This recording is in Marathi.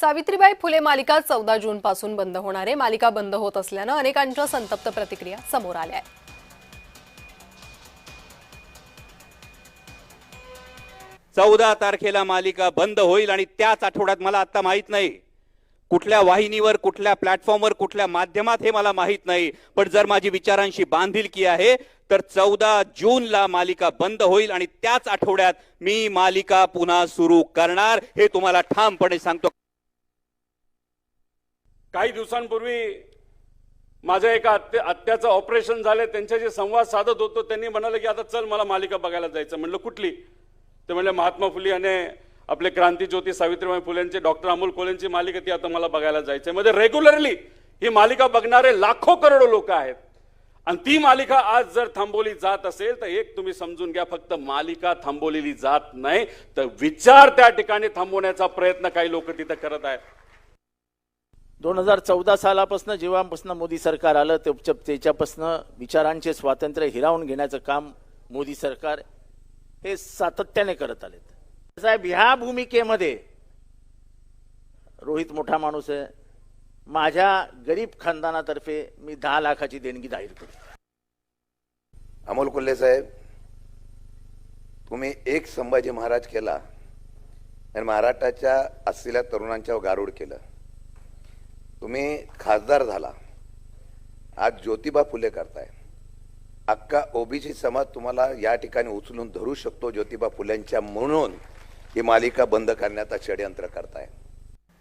सावित्रीबाई फुले मालिका 14 जून पासून बंद होणार आहे। मालिका बंद होत असल्याने अनेकांच्या संतप्त प्रतिक्रिया समोर आल्या आहेत। 14 तारखेला मालिका बंद होईल आणि त्याच आठवड्यात मला आता माहित नाही कुठल्या वाहिनीवर, कुठल्या प्लॅटफॉर्मवर, कुठल्या माध्यमात हे मला माहित नाही, पण जर माझी विचारांशी बांधिलकी आहे तर 14 जूनला मालिका बंद होईल आणि त्याच आठवड्यात मी मालिका पुन्हा सुरू करणार, हे तुम्हाला ठामपणे सांगतो। काही दिवसांपूर्वी माझ्या एका आत्याचं ऑपरेशन झाले, त्यांच्याशी संवाद साधत होतो। त्यांनी म्हणाले की आता चल मला मालिका बघायला जायचं। म्हणलं कुठली? ते म्हणले महात्मा फुले आणि आपले क्रांतिज्योती सावित्रीबाई फुलेंची, डॉक्टर अमोल कोल्हेंची मालिका, ती आता मला बघायला जायचंय। म्हणजे रेग्युलरली ही मालिका बघणारे लाखो करोडो लोक आहेत आणि ती मालिका आज जर थांबवली जात असेल तर एक तुम्ही समजून घ्या, फक्त मालिका थांबवलेली जात नाही तर विचार त्या ठिकाणी थांबवण्याचा प्रयत्न काही लोक तिथे करत आहेत। 2014 सालापासून जेव्हापासून मोदी सरकार आलं त्याच्यापासून विचारांचे स्वातंत्र्य हिरावून घेण्याचं काम मोदी सरकार हे सातत्याने करत आले। साहेब, ह्या भूमिकेमध्ये रोहित मोठा माणूस आहे, माझ्या गरीब खानदानातर्फे मी 10 लाखाची देणगी जाहीर करतो। अमोल कोल्हे साहेब, तुम्ही एक संभाजी महाराज केला आणि महाराष्ट्राच्या असलेल्या तरुणांच्या गारुड केलं। तुम्ही खासदार झाला, आज ज्योतिबा फुले करताय। अख्खा ओबीसी समाज तुम्हाला या ठिकाणी उचलून धरू शकतो ज्योतिबा फुलेंच्या म्हणून ही मालिका बंद करण्याचा षडयंत्र करताय।